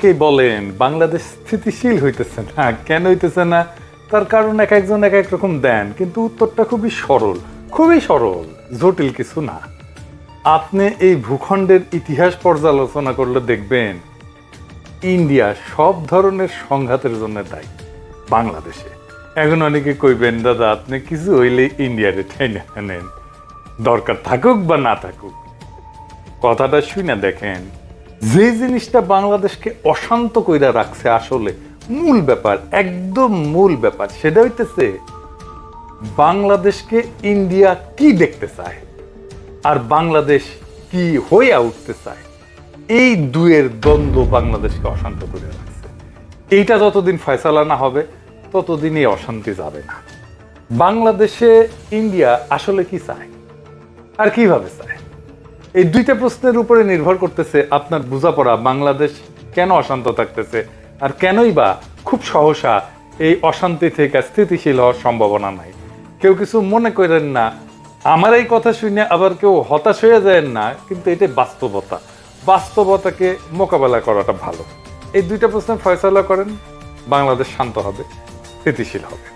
কে বলেন বাংলাদেশ স্থিতিশীল হইতেছে না, কেন হইতেছে না তার কারণ এক একজন এক এক রকম দেন, কিন্তু উত্তরটা খুবই সরল, জটিল কিছু না। আপনি এই ভূখণ্ডের ইতিহাস পর্যালোচনা করলে দেখবেন ইন্ডিয়া সব ধরনের সংঘাতের জন্য দায়ী বাংলাদেশে। এখন অনেকে কইবেন দাদা আপনি কিছু হইলে ইন্ডিয়ারে ঠেনে নেন, দরকার থাকুক বা না থাকুক। কথাটা শুনে দেখেন, যে জিনিসটা বাংলাদেশকে অশান্ত কইরা রাখছে আসলে মূল ব্যাপার, একদম মূল ব্যাপার, সেটা হইতেছে বাংলাদেশকে ইন্ডিয়া কি দেখতে চায় আর বাংলাদেশ কি হইয়া উঠতে চায়। এই দুয়ের দ্বন্দ্ব বাংলাদেশকে অশান্ত করে রাখছে। এইটা যতদিন ফয়সালা না হবে ততদিন এই অশান্তি যাবে না। বাংলাদেশে ইন্ডিয়া আসলে কি চায় আর কিভাবে চায়, এই দুইটা প্রশ্নের উপরে নির্ভর করতেছে আপনার বোঝাপড়া বাংলাদেশ কেন অশান্ত থাকতেছে আর কেনই বা খুব সহসা এই অশান্তি থেকে স্থিতিশীল হওয়ার সম্ভাবনা নাই। কেউ কিছু মনে করেন না, আমার এই কথা শুনে আবার কেউ হতাশ হয়ে যায় না, কিন্তু এটা বাস্তবতাকে মোকাবেলা করাটা ভালো। এই দুইটা প্রশ্নের ফয়সালা করেন, বাংলাদেশ শান্ত হবে, স্থিতিশীল হবে।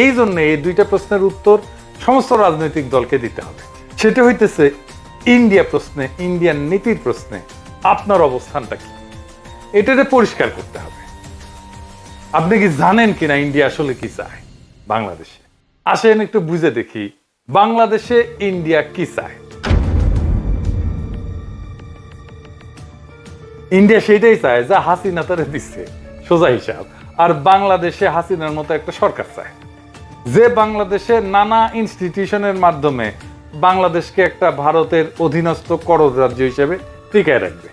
এই জন্য এই দুইটা প্রশ্নের উত্তর সমস্ত রাজনৈতিক দলকে দিতে হবে। সেটা হইতেছে ইন্ডিয়া প্রশ্নে, ইন্ডিয়ান নীতির প্রশ্নে আপনার অবস্থানটা কি, এটাতে পরিষ্কার করতে হবে। আপনি কি জানেন কিনা ইন্ডিয়া আসলে কি চায় বাংলাদেশে? আসেন একটু বুঝে দেখি বাংলাদেশে ইন্ডিয়া কি চায়। ইন্ডিয়া সেটাই চায় যা হাসিনা তারে দিচ্ছে, সোজা হিসাব। আর বাংলাদেশে হাসিনার মতো একটা সরকার চায় যে বাংলাদেশে নানা ইনস্টিটিউশনের মাধ্যমে বাংলাদেশকে একটা ভারতের অধীনস্থ করদ রাজ্য হিসেবে টিকায় রাখবে,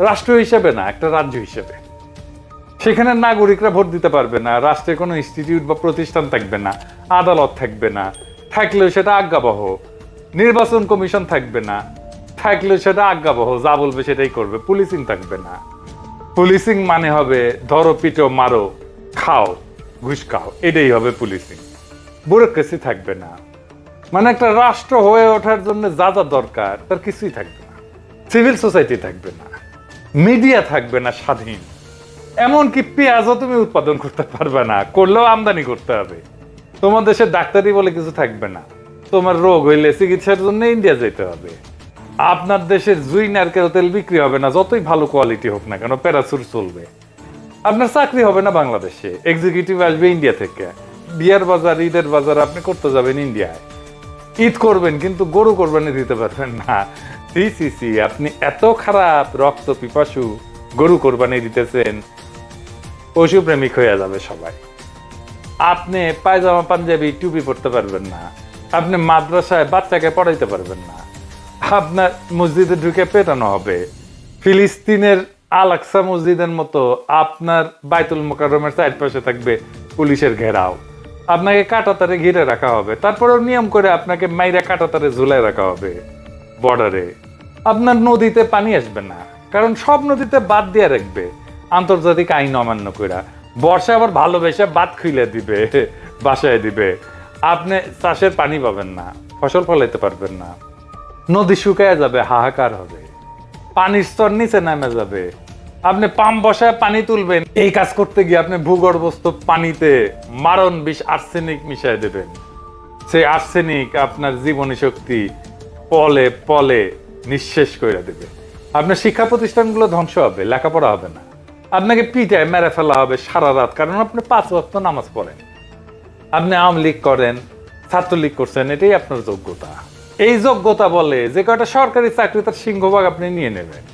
রাষ্ট্র হিসেবে না, একটা রাজ্য হিসেবে। সেখানে নাগরিকরা ভোট দিতে পারবে না, রাষ্ট্রে কোনো ইনস্টিটিউট বা প্রতিষ্ঠান থাকবে না, আদালত থাকবে না, থাকলেও সেটা আজ্ঞাবহ, নির্বাচন কমিশন থাকবে না, থাকলেও সেটা আজ্ঞাবহ, যা বলবে সেটাই করবে, পুলিশিং থাকবে না। পুলিশিং মানে হবে ধরো পিটো মারো খাও ঘুষ খাও, এটাই হবে পুলিশিং। ব্যুরোক্রেসি থাকবে না, মানে একটা রাষ্ট্র হয়ে ওঠার জন্য যা যা দরকার তার কিছুই থাকবে না। সিভিল সোসাইটি থাকবে না, মিডিয়া থাকবে না স্বাধীন, এমনকি পেঁয়াজও তুমি উৎপাদন করতে পারবে না, করলেও আমদানি করতে হবে। তোমার দেশে ডাক্তারি বলে কিছু থাকবে না, তোমার রোগ হইলে চিকিৎসার জন্য ইন্ডিয়া যেতে হবে। আপনার দেশের জুই নারকেল তেল বিক্রি হবে না, যতই ভালো কোয়ালিটি হোক না কেন, প্যারাসুট চলবে। আপনার চাকরি হবে না বাংলাদেশে, এক্সিকিউটিভ আসবে ইন্ডিয়া থেকে। বিয়ার বাজার, ঈদের বাজার আপনি করতে যাবেন ইন্ডিয়ায়, ঈদ করবেন কিন্তু গরু কোরবানি দিতে পারবেন না। সি আপনি এত খারাপ, রক্ত পিপাসু, গরু কোরবানি দিতেছেন, পশু প্রেমিক হয়ে যাবে সবাই। আপনি পায়জামা পাঞ্জাবি টুপি পরতে পারবেন না, আপনি মাদ্রাসায় বাচ্চাকে পড়াইতে পারবেন না, আপনার মসজিদে ঢুকে পেটানো হবে। ফিলিস্তিনের আল আকসা মসজিদের মতো আপনার বাইতুল মোকাররমের চারপাশে থাকবে পুলিশের ঘেরাও, আপনাকে কাঁটাতারে ঘিরে রাখা হবে, তারপরেও নিয়ম করে আপনাকে মাইরা কাঁটাতারে ঝুলাই রাখা হবে বর্ডারে। আপনার নদীতে পানি আসবে না, কারণ সব নদীতে বাঁধ দিয়ে রাখবে আন্তর্জাতিক আইন অমান্য করে। বর্ষা আবার ভালোবেসে বাঁধ খুলে দিবে, বাসায় দিবে। আপনি চাষের পানি পাবেন না, ফসল ফলাইতে পারবেন না, নদী শুকায় যাবে, হাহাকার হবে, পানির স্তর নিচে নেমে যাবে। আপনি পাম্প বসায় পানি তুলবেন, এই কাজ করতে গিয়ে আপনি ভূগর্ভস্থ পানিতে মারণ বিষ আর্সেনিক মিশাই দেবেন। সেই আর্সেনিক আপনার জীবনী শক্তি পলে পলে নিঃশেষ করে দেবে। আপনার শিক্ষা প্রতিষ্ঠানগুলো ধ্বংস হবে, লেখাপড়া হবে না, আপনাকে পিটায় মেরে ফেলা হবে সারা রাত, কারণ আপনি 5 ওয়াক্ত নামাজ পড়েন। আপনি আওয়ামী লীগ করেন, ছাত্রলীগ করছেন, এটাই আপনার যোগ্যতা। এই যোগ্যতা বলে যে কয়টা সরকারি চাকরি তার সিংহভাগ আপনি নিয়ে নেবেন।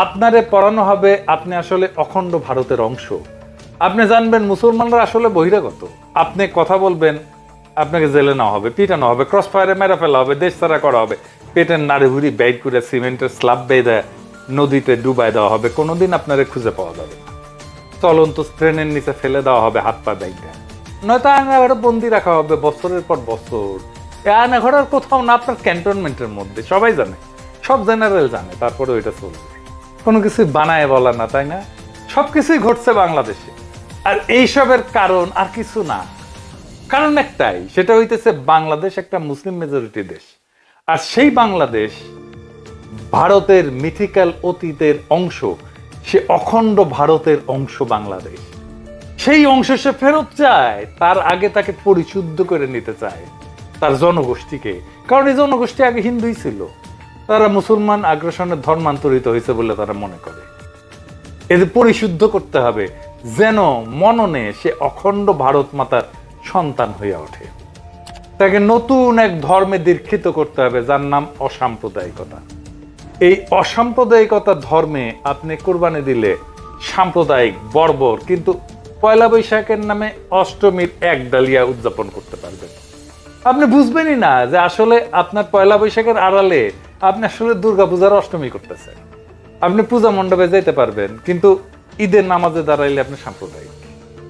আপনারে পড়ানো হবে আপনি আসলে অখণ্ড ভারতের অংশ। আপনি জানবেন মুসলমানরা আসলে বহিরাগত। আপনি কথা বলবেন, আপনাকে জেলে নেওয়া হবে, পিটানো হবে, ক্রস ফায়ারে মেরে ফেলা হবে, দেশ ছাড়া করা হবে, পেটের নাড়ি ভুড়ি ব্যাগ করে সিমেন্টের স্ল্যাব বেঁধে নদীতে ডুবাই দেওয়া হবে, কোনোদিন আপনারে খুঁজে পাওয়া যাবে না। চলন্ত ট্রেনের নিচে ফেলে দেওয়া হবে হাত পা ব্যাগটা, নয়তো আয়নাঘরে বন্দি রাখা হবে বছরের পর বছর। আয়নাঘরের কোথাও না, আপনার ক্যান্টনমেন্টের মধ্যে, সবাই জানে, সব জেনারেল জানে, তারপরে ওইটা চলবে। কোনো কিছুই বানায় বলা না, তাই না? সবকিছুই ঘটছে বাংলাদেশে। আর এইসবের কারণ আর কিছু না, কারণ একটাই, সেটা হইতেছে বাংলাদেশ একটা মুসলিম মেজরিটি দেশ। আর সেই বাংলাদেশ ভারতের মিথিক্যাল অতীতের অংশ, সে অখণ্ড ভারতের অংশ বাংলাদেশ, সেই অংশ সে ফেরত চায়, তার আগে তাকে পরিশুদ্ধ করে নিতে চায় তার জনগোষ্ঠীকে। কারণ এই জনগোষ্ঠী আগে হিন্দুই ছিল, তারা মুসলমান আগ্রাসনের ধর্মান্তরিত হয়েছে বলে তারা মনে করে। এদের পরিশুদ্ধ করতে হবে যেন মননে সে অখণ্ড ভারত মাতার সন্তান হইয়া ওঠে। তাকে নতুন এক ধর্মে দীক্ষিত করতে হবে, যার নাম অসাম্প্রদায়িকতা। এই অসাম্প্রদায়িকতা ধর্মে আপনি কোরবানি দিলে সাম্প্রদায়িক বর্বর, কিন্তু পয়লা বৈশাখের নামে অষ্টমীর এক ডালিয়া উদযাপন করতে পারবেন। আপনি বুঝবেনই না যে আসলে আপনার পয়লা বৈশাখের আড়ালে আপনি আসলে দুর্গাপূজার অষ্টমী করতেছেন। আপনি পূজা মণ্ডপে যেতে পারবেন, কিন্তু ঈদের নামাজে দাঁড়াইলে আপনি সাম্প্রদায়িক,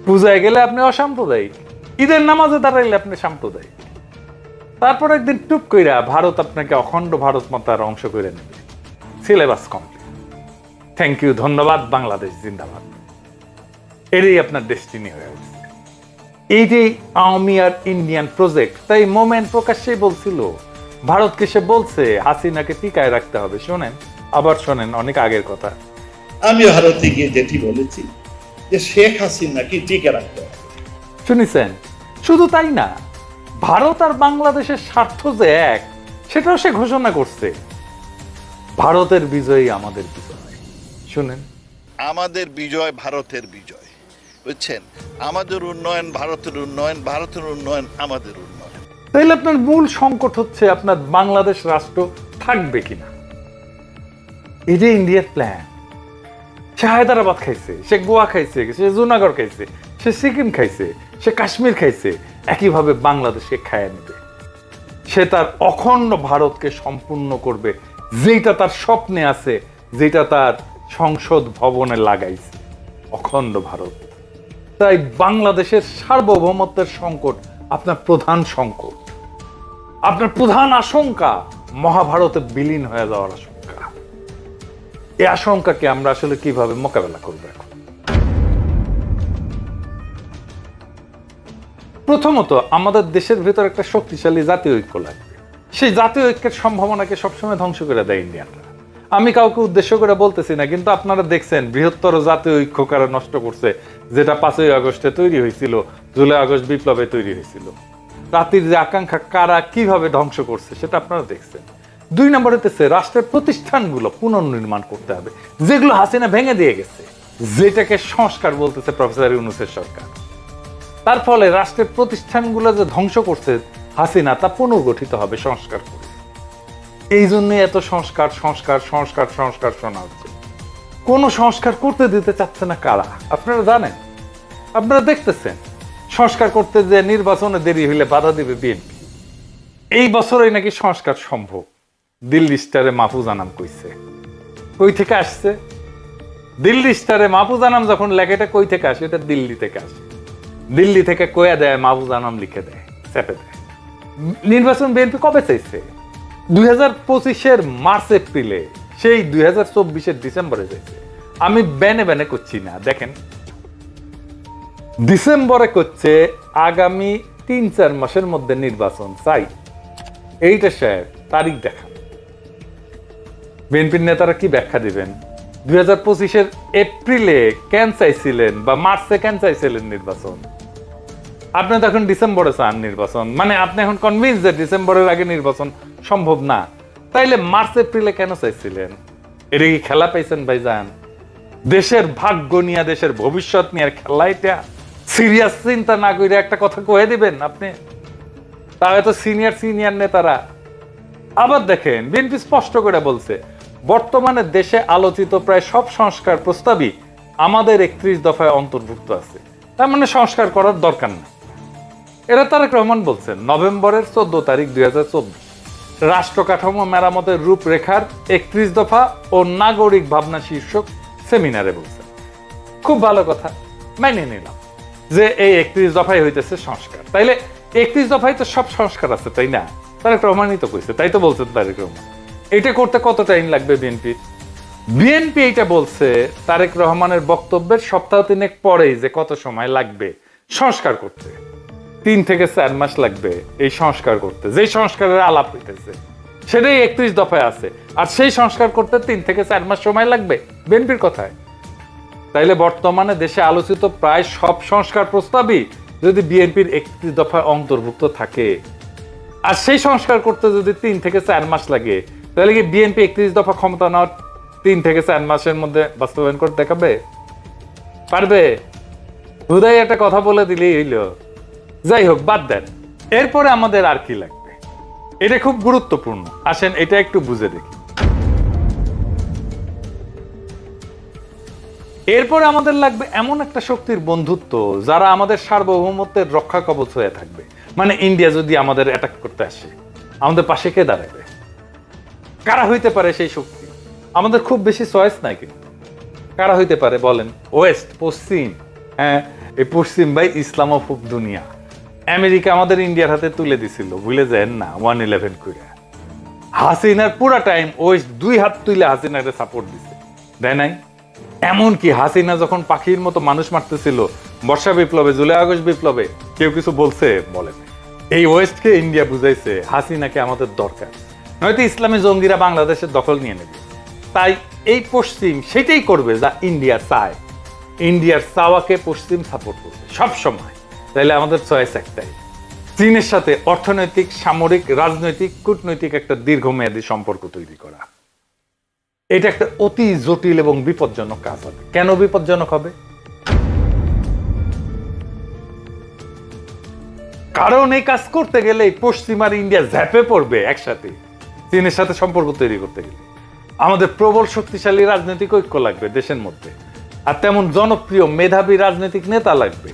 পূজায় গেলে আপনি অসাম্প্রদায়িক, ঈদের নামাজে দাঁড়াইলে আপনি সাম্প্রদায়িক। তারপর একদিন টুপ কইরা ভারত আপনাকে অখণ্ড ভারত মাতার অংশ করে নেবে। Syllabus complete. থ্যাংক ইউ, ধন্যবাদ, বাংলাদেশ জিন্দাবাদ। এটাই আপনার ডেস্টিনি হয়ে উঠছে। এই যে আওয়ামী আর ইন্ডিয়ান প্রজেক্ট, তাই মোমেন্ট প্রকাশ্যেই বলছিল ভারতকে, সে বলছে হাসিনাকে টিকায় রাখতে হবে। শোনেন, আবার শোনেন, অনেক আগের কথা। আমি ভারতে গিয়ে যেটি বলেছি যে শেখ হাসিনাকে টিকে রাখতে হবে। শুনেছেন? শুধু তাই না, ভারত আর বাংলাদেশের স্বার্থ যে এক, সেটাও সে ঘোষণা করছে। ভারতের বিজয়ই আমাদের বিজয়। শুনেন, আমাদের বিজয় ভারতের বিজয়, বুঝছেন? আমাদের উন্নয়ন ভারতের উন্নয়ন, ভারতের উন্নয়ন আমাদের উন্নয়ন। তাইলে আপনার মূল সংকট হচ্ছে আপনার বাংলাদেশ রাষ্ট্র থাকবে কিনা। এই যে ইন্ডিয়ার প্ল্যান, সে হায়দ্রাবাদ খাইছে, সে গোয়া খাইছে, সে জুনাগড় খাইছে, সে সিকিম খাইছে, সে কাশ্মীর খাইছে, একইভাবে বাংলাদেশকে খাইয়ে নেবে। সে তার অখণ্ড ভারতকে সম্পূর্ণ করবে, যেটা তার স্বপ্নে আছে, যেটা তার সংসদ ভবনে লাগাইছে, অখণ্ড ভারত। তাই বাংলাদেশের সার্বভৌমত্বের সংকট আপনার প্রধান সংকট, আপনার প্রধান আশঙ্কা মহাভারতে বিলীন হয়ে যাওয়ার আশঙ্কা। এই আশঙ্কাকে আমরা আসলে কিভাবে মোকাবেলা করবো? এখন প্রথমত আমাদের দেশের ভিতর একটা শক্তিশালী জাতীয় ঐক্য লাগবে। সেই জাতীয় ঐক্যের সম্ভাবনাকে সবসময় ধ্বংস করে দেয় ইন্ডিয়ানরা। আমি কাউকে উদ্দেশ্য করে বলতেছি না, কিন্তু আপনারা দেখছেন বৃহত্তর জাতীয় ঐক্য কারা নষ্ট করছে, যেটা 5ই আগস্টে তৈরি হয়েছিল, জুলাই আগস্ট বিপ্লবে তৈরি হয়েছিল। জাতির যে আকাঙ্ক্ষা কারা কিভাবে ধ্বংস করছে সেটা আপনারা দেখছেন। 2 নম্বর হতেছে রাষ্ট্রের প্রতিষ্ঠানগুলো পুনর্নির্মাণ করতে হবে, যেগুলো হাসিনা ভেঙে দিয়ে গেছে, যেটাকে সংস্কার বলতেছে প্রফেসর ইউনূসের সরকার। তার ফলে রাষ্ট্রের প্রতিষ্ঠানগুলো যে ধ্বংস করছে হাসিনা, তা পুনর্গঠিত হবে সংস্কার করে। এই জন্য এত সংস্কার সংস্কার সংস্কার সংস্কার শোনা হচ্ছে। কোন সংস্কার করতে দিতে চাচ্ছে না কারা আপনারা জানেন? আপনারা দেখতেছেন সংস্কার করতে যে নির্বাচনে দেরি হইলে বাধা দিবে বিএনপি। এই বছরই নাকি সংস্কার সম্ভব, দিল্লি স্টারে মাহফুজ আনাম কইছে। কই থেকে আসছে? দিল্লি স্টারে মাহফুজ আনাম যখন লেখাটা কই থেকে আসে? এটা দিল্লি থেকে আসে। দিল্লি থেকে কয়া দেয়, মাহফুজ আনাম লিখে দেয়, চেপে দেয়। নির্বাচন বিএনপি কবে চাইছে? 2025-এর মার্চ এপ্রিলে, সেই 2024-এর ডিসেম্বরে চাইছে। আমি বেনে বেনে করছি না, দেখেন ডিসেম্বরে করছে, আগামী 3-4 মাসের মধ্যে নির্বাচন চাই। এইটা সাহেব তারিখ দেখান। বিএনপির নেতারা কি ব্যাখ্যা দিবেন? 2025-এর এপ্রিলে কেন চাইছিলেন বা মার্চে কেন চাইছিলেন নির্বাচন? আপনি তো এখন ডিসেম্বরে চান নির্বাচন, মানে আপনি এখন কনভিন্স যে ডিসেম্বরের আগে নির্বাচন সম্ভব না। তাইলে মার্চ এপ্রিলে কেন চাইছিলেন? এটা কি খেলা পাইছেন ভাইজান? দেশের ভাগ্য নিয়ে, দেশের ভবিষ্যৎ নিয়ে খেলা? এটা সিরিয়াস চিন্তা না করে একটা কথা কয়ে দিবেন আপনি? তাহলে তো সিনিয়র নেতারা। আবার দেখেন বিএনপি স্পষ্ট করে বলছে, বর্তমানে দেশে আলোচিত প্রায় সব সংস্কার প্রস্তাবই আমাদের 31 দফায় অন্তর্ভুক্ত আছে, তার মানে সংস্কার করার দরকার নেই। এটা তারেক রহমান বলছেন নভেম্বরের 14 তারিখ 2024 রাষ্ট্র কাঠামো মেরামতের রূপরেখার 31 দফা ও নাগরিক ভাবনা শীর্ষক সেমিনারে বলছেন। খুব ভালো কথা, মেনে নিলাম যে এই 31 দফায় হইতেছে সংস্কার। তাইলে 31 দফায় তো সব সংস্কার আছে, তাই না? তারেক রহমানই তো কইছে, তাই তো বলছেন তারেক রহমান। এটা করতে কত টাইম লাগবে বিএনপির? বিএনপি এইটা বলছে তারেক রহমানের বক্তব্যের সপ্তাহ 3 পরেই, যে কত সময় লাগবে সংস্কার করতে। 3 থেকে 4 মাস লাগবে এই সংস্কার করতে। যেই সংস্কারের আলাপ হইতেছে সেটাই 31 দফায় আছে, আর সেই সংস্কার করতে 3 থেকে 4 মাস সময় লাগবে বিএনপির কথায়। তাইলে বর্তমানে দেশে আলোচিত প্রায় সব সংস্কার প্রস্তাবই যদি বিএনপির 31 দফায় অন্তর্ভুক্ত থাকে, আর সেই সংস্কার করতে যদি 3 থেকে 4 মাস লাগে, তাহলে কি বিএনপি 31 দফা ক্ষমতা নেওয়ার 3 থেকে 4 মাসের মধ্যে বাস্তবায়ন করে দেখাবে? পারবে? হুদাই একটা কথা বলে দিলেই হইল। যাই হোক, বাদ দেন। এরপরে আমাদের আর কি লাগবে? এটা খুব গুরুত্বপূর্ণ, আসেন এটা একটু বুঝে দেখি। এরপরে আমাদের লাগবে এমন একটা শক্তির বন্ধুত্ব যারা আমাদের সার্বভৌমত্বের রক্ষা কবচ হয়ে থাকবে। মানে ইন্ডিয়া যদি আমাদের অ্যাটাক করতে আসে, আমাদের পাশে কে দাঁড়াবে? কারা হইতে পারে সেই শক্তি? আমাদের খুব বেশি চয়েস নাই, কিন্তু কারা হইতে পারে বলেন? ওয়েস্ট, পশ্চিম। হ্যাঁ, এই পশ্চিম ভাই ইসলামোফোব দুনিয়া। আমেরিকা আমাদের ইন্ডিয়ার হাতে তুলে দিছিল, ভুলে যান না, 1/11 করে। হাসিনার পুরা টাইম ওয়েস্ট 2 হাত তুলে হাসিনাকে সাপোর্ট দিছে, দেয় নাই? এমনকি হাসিনা যখন পাখির মতো মানুষ মারতেছিল বর্ষা বিপ্লবে, জুলাই আগস্ট বিপ্লবে, কেউ কিছু বলছে? বলেন। এই ওয়েস্টকে ইন্ডিয়া বুঝাইছে হাসিনাকে আমাদের দরকার, নয়তো ইসলামী জঙ্গিরা বাংলাদেশের দখল নিয়ে নেবে। তাই এই পশ্চিম সেটাই করবে যা ইন্ডিয়া চায়। ইন্ডিয়ার চাওয়াকে পশ্চিম সাপোর্ট করবে সব সময়। তাইলে আমাদের চয়েস একটাই, চীনের সাথে অর্থনৈতিক, সামরিক, রাজনৈতিক, কূটনৈতিক একটা দীর্ঘমেয়াদী সম্পর্ক তৈরি করা। এটা একটা অতি জটিল এবং বিপজ্জনক কাজ হবে। কেন বিপজ্জনক হবে? কারণ এই কাজ করতে গেলে পশ্চিম আর ইন্ডিয়া ঝাঁপে পড়বে একসাথে চীনের সাথে সম্পর্ক তৈরি করতে গেলে। আমাদের প্রবল শক্তিশালী রাজনৈতিক ঐক্য লাগবে দেশের মধ্যে, আর তেমন জনপ্রিয় মেধাবী রাজনৈতিক নেতা লাগবে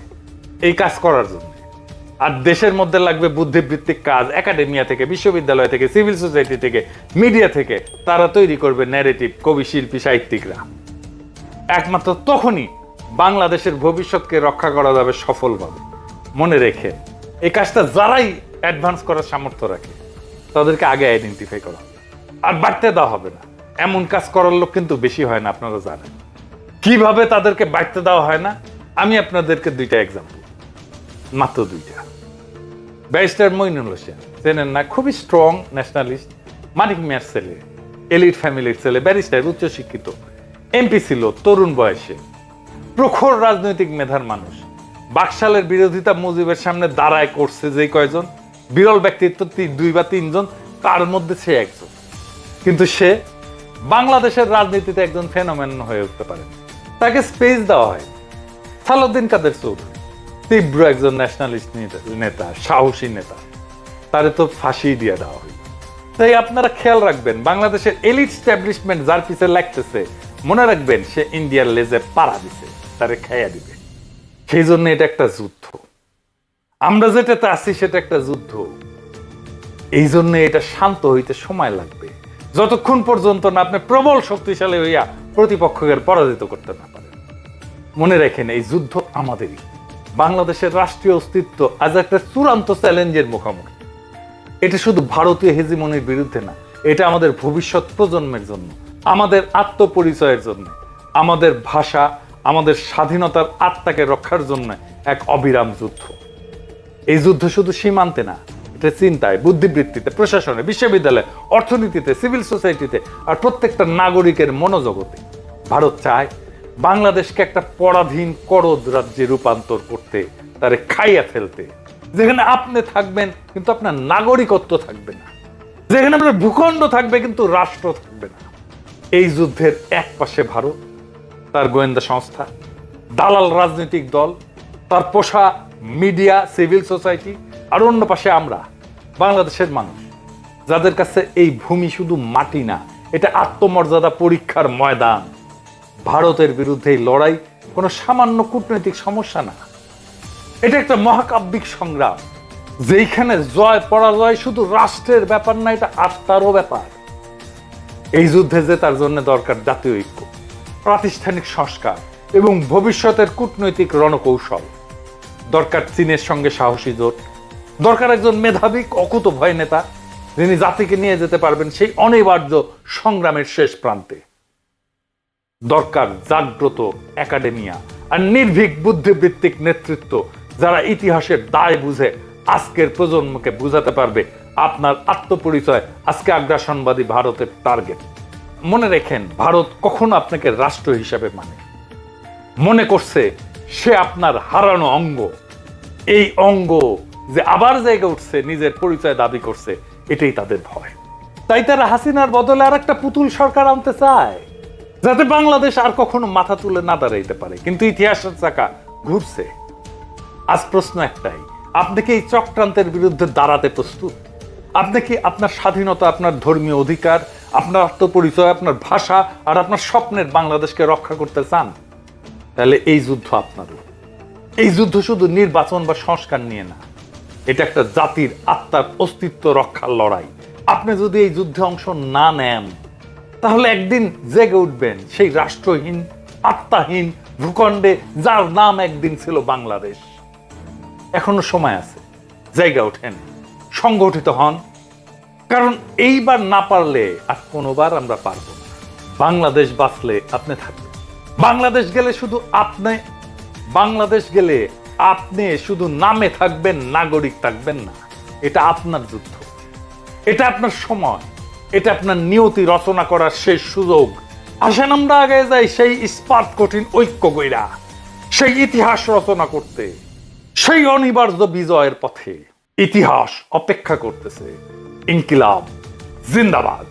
এই কাজ করার জন্য। আর দেশের মধ্যে লাগবে বুদ্ধিবৃত্তিক কাজ, একাডেমিয়া থেকে, বিশ্ববিদ্যালয় থেকে, সিভিল সোসাইটি থেকে, মিডিয়া থেকে। তারা তৈরি করবে ন্যারেটিভ, কবি, শিল্পী, সাহিত্যিকরা। একমাত্র তখনই বাংলাদেশের ভবিষ্যৎকে রক্ষা করা যাবে সফলভাবে। মনে রেখে, এই কাজটা যারাই অ্যাডভান্স করার সামর্থ্য রাখে তাদেরকে আগে আইডেন্টিফাই করা হবে, আর বাড়তে দেওয়া হবে না। এমন কাজ করার লোক কিন্তু বেশি হয় না, আপনারা জানেন। কিভাবে তাদেরকে বাড়তে দেওয়া হয় না, আমি আপনাদেরকে 2টা এক্সাম্পল, মাত্র 2টা। ব্যারিস্টার মইনুল হোসেন, চেনেন না? খুবই স্ট্রং ন্যাশনালিস্ট, মানিক মিয়ার ছেলে, এলিট ফ্যামিলির ছেলে, ব্যারিস্টার, উচ্চশিক্ষিত, এমপি ছিল তরুণ বয়সে, প্রখর রাজনৈতিক মেধার মানুষ। বাকশালের বিরোধিতা মুজিবের সামনে দাঁড়ায় করছে যে কয়জন বিরল ব্যক্তিত্ব, 2 বা 3 জন, তার মধ্যে সে একজন। কিন্তু সে বাংলাদেশের রাজনীতিতে একজন ফেনোমেন হয়ে উঠতে পারে। তাকে স্পেস দেওয়া হয়। সালাউদ্দিন কাদের চৌধুরী, তীব্র একজন ন্যাশনালিস্ট নেতা, সাহসী নেতা, তারে তো ফাঁসি দিয়ে দেওয়া হয়। তাই আপনারা খেয়াল রাখবেন, বাংলাদেশের এলিট স্ট্যাবলিশমেন্ট যার পিছে লাগতেছে, মনে রাখবেন সে ইন্ডিয়ার লেজে পাড়া দিছে, তারে খাইয়া দিবে। সেই জন্য এটা একটা যুদ্ধ। আমরা যেটাতে আছি সেটা একটা যুদ্ধ। এই জন্য এটা শান্ত হইতে সময় লাগবে, যতক্ষণ পর্যন্ত না আপনি প্রবল শক্তিশালী হইয়া প্রতিপক্ষকে পরাজিত করতে না পারেন। মনে রাখেন, এই যুদ্ধ আমাদেরই। বাংলাদেশের রাষ্ট্রীয় অস্তিত্ব আজ একটা চূড়ান্ত চ্যালেঞ্জের মুখোমুখি। এটা শুধু ভারতীয় হেজিমনির বিরুদ্ধে না, এটা আমাদের ভবিষ্যৎ প্রজন্মের জন্য, আমাদের আত্মপরিচয়ের জন্য, আমাদের ভাষা, আমাদের স্বাধীনতার আত্মাকে রক্ষার জন্য এক অবিরাম যুদ্ধ। এই যুদ্ধ শুধু সীমান্তে না, এটা চিন্তায়, বুদ্ধিবৃত্তিতে, প্রশাসনে, বিশ্ববিদ্যালয়ে, অর্থনীতিতে, সিভিল সোসাইটিতে, আর প্রত্যেকটা নাগরিকের মনোজগতে। ভারত চায় বাংলাদেশকে একটা পরাধীন করদ রাজ্যে রূপান্তর করতে, তারে খাইয়া ফেলতে, যেখানে আপনি থাকবেন কিন্তু আপনার নাগরিকত্ব থাকবে না, যেখানে আপনার ভূখণ্ড থাকবে কিন্তু রাষ্ট্র থাকবে না। এই যুদ্ধের এক পাশে ভারত, তার গোয়েন্দা সংস্থা, দালাল রাজনৈতিক দল, তার পোষা মিডিয়া, সিভিল সোসাইটি, আর অন্য পাশে আমরা বাংলাদেশের মানুষ, যাদের কাছে এই ভূমি শুধু মাটি না, এটা আত্মমর্যাদা পরীক্ষার ময়দান। ভারতের বিরুদ্ধে এই লড়াই কোনো সামান্য কূটনৈতিক সমস্যা না, এটা একটা মহাকাব্যিক সংগ্রাম, যেখানে জয় পরাজয় শুধু রাষ্ট্রের ব্যাপার না, এটা আত্মারও ব্যাপার। এই যুদ্ধে জেতার জন্য দরকার জাতীয় ঐক্য, প্রাতিষ্ঠানিক সংস্কার এবং ভবিষ্যতের কূটনৈতিক রণকৌশল। দরকার চীনের সঙ্গে সাহসী জোট, দরকার একজন মেধাবী, অকুতভয় নেতা, যিনি জাতিকে নিয়ে যেতে পারবেন সেই অনিবার্য সংগ্রামের শেষ প্রান্তে। দরকার জাগ্রত একাডেমিয়া আর নির্ভীক বুদ্ধিবৃত্তিক নেতৃত্ব, যারা ইতিহাসের দায় বুঝে আজকের প্রজন্মকে বুঝাতে পারবে আপনার আত্মপরিচয় আজকে আগ্রাসনবাদী ভারতের টার্গেট। মনে রেখেন, ভারত কখনো আপনাকে রাষ্ট্র হিসাবে মানে, মনে করছে সে আপনার হারানো অঙ্গ। এই অঙ্গ যে আবার জায়গা উঠছে, নিজের পরিচয় দাবি করছে, এটাই তাদের ভয়। তাই তারা হাসিনার বদলে আর একটা পুতুল সরকার আনতে চায়, যাতে বাংলাদেশ আর কখনো মাথা তুলে না দাঁড়াইতে পারে। কিন্তু ইতিহাসের চাকা ঘুরছে। আজ প্রশ্ন একটাই, আপনি কি এই চক্রান্তের বিরুদ্ধে দাঁড়াতে প্রস্তুত? আপনি কি আপনার স্বাধীনতা, আপনার ধর্মীয় অধিকার, আপনার আত্মপরিচয়, আপনার ভাষা আর আপনার স্বপ্নের বাংলাদেশকে রক্ষা করতে চান? তাহলে এই যুদ্ধ আপনারও। এই যুদ্ধ শুধু নির্বাচন বা সংস্কার নিয়ে না, এটা একটা জাতির আত্মার অস্তিত্ব রক্ষার লড়াই। আপনি যদি এই যুদ্ধে অংশ না নেন, তাহলে একদিন জেগে উঠবেন সেই রাষ্ট্রহীন, আত্মাহীন ভূখণ্ডে যার নাম একদিন ছিল বাংলাদেশ। এখনো সময় আছে, জায়গা ওঠেন, সংগঠিত হন। কারণ এইবার না পারলে আর কোনোবার আমরা পারব না। বাংলাদেশ বাঁচলে আপনি থাকবেন, বাংলাদেশ গেলে শুধু আপনি, বাংলাদেশ গেলে আপনি শুধু নামে থাকবেন, নাগরিক থাকবেন না। এটা আপনার যুদ্ধ, এটা আপনার সময়, এটা আপনার নিয়তি রচনা করার শেষ সুযোগ। আসেন আমরা আগে যাই সেই ইস্পাত কঠিন ঐক্য কইরা, সেই ইতিহাস রচনা করতে, সেই অনিবার্য বিজয়ের পথে। ইতিহাস অপেক্ষা করতেছে। ইনকিলাব জিন্দাবাদ।